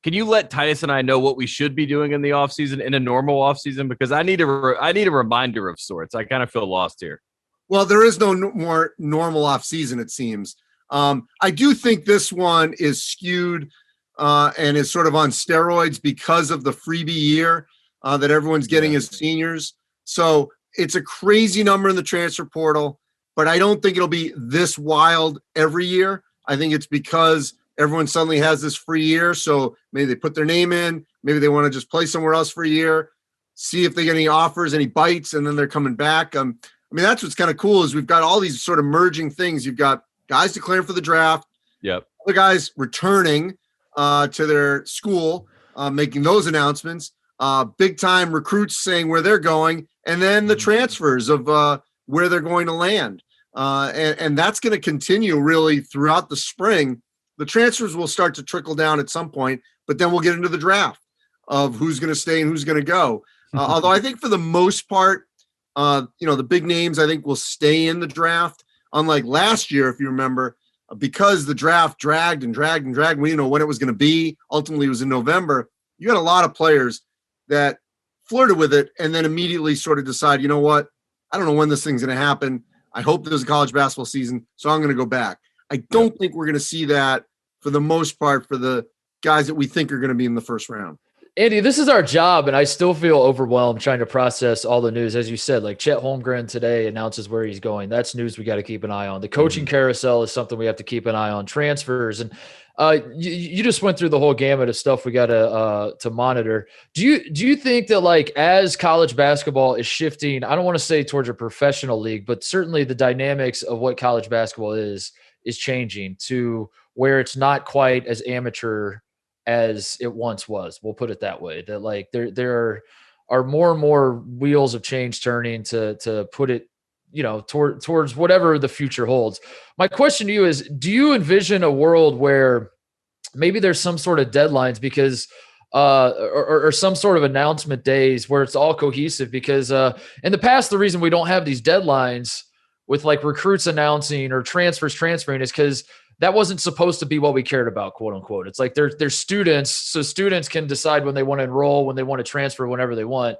Can you let Titus and I know what we should be doing in the offseason, in a normal offseason? Because I need a reminder of sorts. I kind of feel lost here. Well, there is no more normal offseason, it seems. I do think this one is skewed and is sort of on steroids because of the freebie year that everyone's getting as seniors. So it's a crazy number in the transfer portal, but I don't think it'll be this wild every year. I think it's because everyone suddenly has this free year. So maybe they put their name in, maybe they want to just play somewhere else for a year, see if they get any offers, any bites, and then they're coming back. I mean, that's what's kind of cool is we've got all these sort of merging things. You've got guys declaring for the draft. Yep. Other guys returning to their school, making those announcements. Big time recruits saying where they're going, and then the transfers of where they're going to land. And that's going to continue really throughout the spring. The transfers will start to trickle down at some point, but then we'll get into the draft of who's going to stay and who's going to go. Although I think for the most part, the big names I think will stay in the draft. Unlike last year, if you remember, because the draft dragged and dragged and dragged, we didn't know when it was going to be. Ultimately, it was in November. You had a lot of players that flirted with it and then immediately sort of decide, you know what? I don't know when this thing's going to happen. I hope there's a college basketball season, so I'm going to go back. I don't think we're going to see that for the most part for the guys that we think are going to be in the first round. Andy, this is our job, and I still feel overwhelmed trying to process all the news. As you said, like Chet Holmgren today announces where he's going. That's news we got to keep an eye on. The coaching carousel is something we have to keep an eye on. Transfers, and you just went through the whole gamut of stuff we got to monitor. Do you think that, like, as college basketball is shifting, I don't want to say towards a professional league, but certainly the dynamics of what college basketball is changing to where it's not quite as amateur as it once was. We'll put it that way. That, like, there are more and more wheels of change turning to put it, towards whatever the future holds. My question to you is, do you envision a world where maybe there's some sort of deadlines because or some sort of announcement days where it's all cohesive? Because in the past, the reason we don't have these deadlines with, like, recruits announcing or transfers transferring is because that wasn't supposed to be what we cared about, quote unquote. It's like they're students, so students can decide when they want to enroll, when they want to transfer, whenever they want.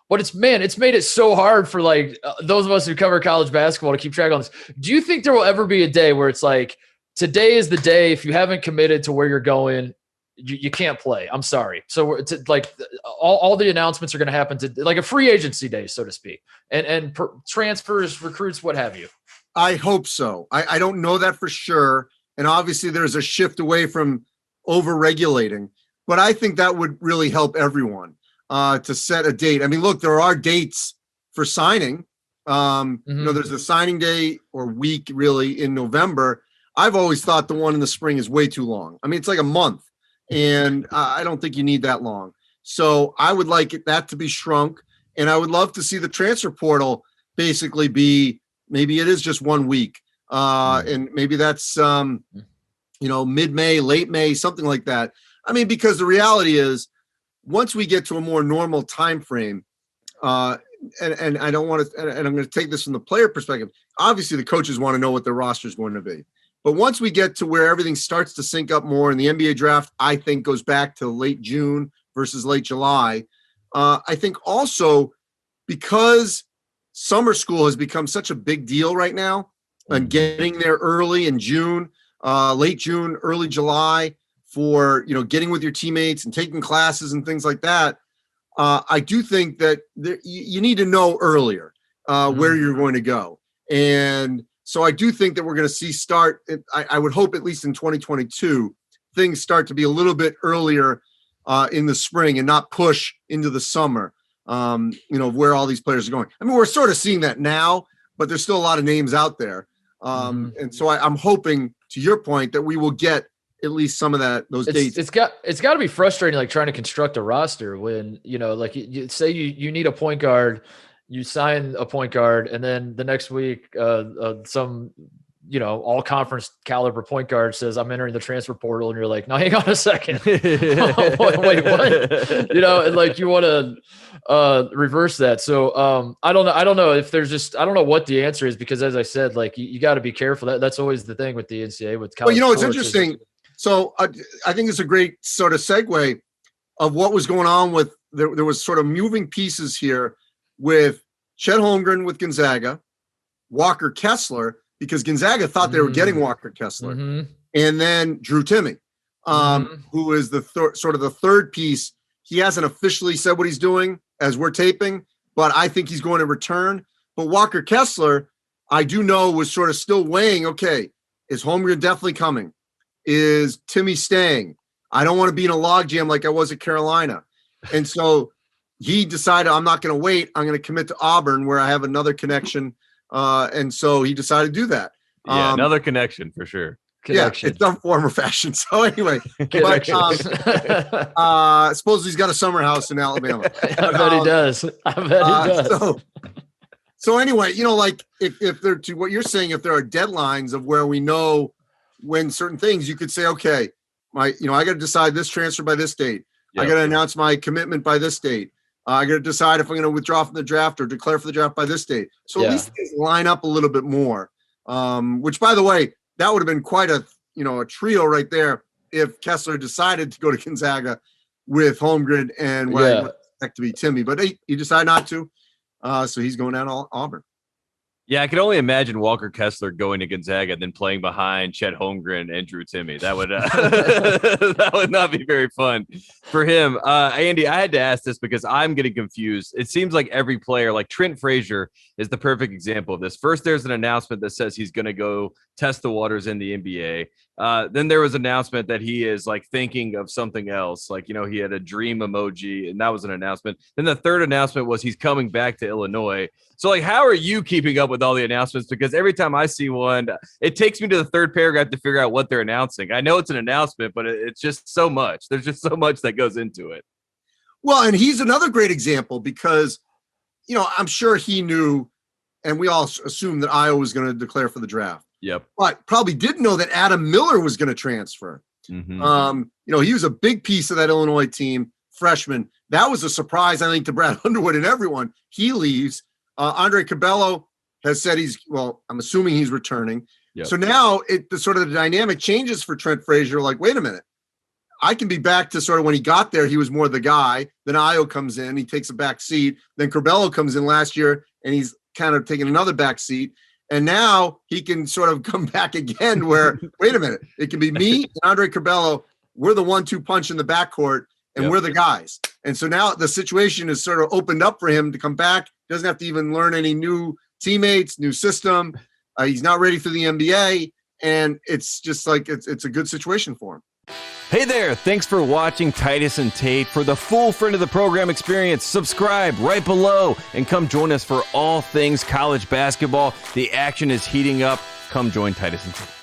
But it's made it so hard for, like, those of us who cover college basketball to keep track on this. Do you think there will ever be a day where it's like, today is the day, if you haven't committed to where you're going, you can't play? I'm sorry. So it's like all the announcements are going to happen to, like, a free agency day, so to speak, and transfers, recruits, what have you. I hope so. I don't know that for sure. And obviously there's a shift away from over-regulating, but I think that would really help everyone to set a date. I mean, look, there are dates for signing. There's a signing day or week really in November. I've always thought the one in the spring is way too long. I mean, it's like a month, and I don't think you need that long. So I would like that to be shrunk, and I would love to see the transfer portal basically be, maybe it is just 1 week. And maybe that's, mid-May, late May, something like that. I mean, because the reality is, once we get to a more normal time frame, and I don't want to, and I'm going to take this from the player perspective. Obviously, the coaches want to know what their roster is going to be. But once we get to where everything starts to sync up more, and the NBA draft, I think, goes back to late June versus late July, I think also because summer school has become such a big deal right now, and getting there early in June, late June, early July for, getting with your teammates and taking classes and things like that. I do think that you need to know earlier where you're going to go. And so I do think that we're going to see I would hope at least in 2022, things start to be a little bit earlier in the spring and not push into the summer, where all these players are going. I mean, we're sort of seeing that now, but there's still a lot of names out there. And so I'm hoping, to your point, that we will get at least some of those dates. It's got to be frustrating, like, trying to construct a roster when, like, you say you need a point guard, you sign a point guard, and then the next week some all conference caliber point guard says, I'm entering the transfer portal. And you're like, no, hang on a second. Wait, what? And, like, you want to reverse that. So I don't know if there's I don't know what the answer is, because as I said, like, you got to be careful. That's always the thing with the NCAA, with college. Well, it's interesting. So I think it's a great sort of segue of what was going on with, there was sort of moving pieces here with Chet Holmgren with Gonzaga, Walker Kessler, because Gonzaga thought they were getting Walker Kessler, and then Drew Timme, who is the sort of the third piece. He hasn't officially said what he's doing as we're taping, but I think he's going to return. But Walker Kessler, I do know, was sort of still weighing, okay, is Holmgren definitely coming? Is Timme staying? I don't want to be in a logjam like I was at Carolina. And so he decided, I'm not going to wait. I'm going to commit to Auburn, where I have another connection. And so he decided to do that. Yeah, another connection for sure. Connection. Yeah, it's some form or fashion. So anyway, but suppose he's got a summer house in Alabama. I bet he does. I bet he does. So anyway, like if they're, to what you're saying, if there are deadlines of where we know when certain things, you could say, okay, I got to decide this transfer by this date. Yep. I got to announce my commitment by this date. I got to decide if I'm going to withdraw from the draft or declare for the draft by this date. So at least things line up a little bit more, which, by the way, that would have been quite a trio right there if Kessler decided to go to Gonzaga with Holmgren and what I would expect to be Timme, but he decided not to. So he's going down to Auburn. Yeah, I can only imagine Walker Kessler going to Gonzaga and then playing behind Chet Holmgren and Drew Timme. That would that would not be very fun for him. Andy, I had to ask this because I'm getting confused. It seems like every player, like Trent Frazier, is the perfect example of this. First, there's an announcement that says he's going to go test the waters in the NBA. Then there was an announcement that he is like thinking of something else. Like, he had a dream emoji, and that was an announcement. Then the third announcement was he's coming back to Illinois. So, like, how are you keeping up with all the announcements? Because every time I see one, it takes me to the third paragraph to figure out what they're announcing. I know it's an announcement, but it's just so much. There's just so much that goes into it. Well, and he's another great example because, I'm sure he knew, and we all assumed that Iowa was going to declare for the draft. Yep. But probably didn't know that Adam Miller was going to transfer. Mm-hmm. He was a big piece of that Illinois team, freshman. That was a surprise, I think, to Brad Underwood and everyone. He leaves. Andre Cabello has said I'm assuming he's returning. Yep. So now the dynamic changes for Trent Frazier. Like, wait a minute, I can be back to sort of when he got there, he was more the guy. Then Ayo comes in, he takes a back seat. Then Cabello comes in last year, and he's kind of taking another back seat. And now he can sort of come back again where, wait a minute, it can be me and Andre Cabello. We're the 1-2 punch in the backcourt, and we're the guys. And so now the situation is sort of opened up for him to come back. Doesn't have to even learn any new teammates, new system. He's not ready for the NBA. And it's just like, it's a good situation for him. Hey there, thanks for watching Titus and Tate. For the full friend of the program experience, subscribe right below and come join us for all things college basketball. The action is heating up. Come join Titus and Tate.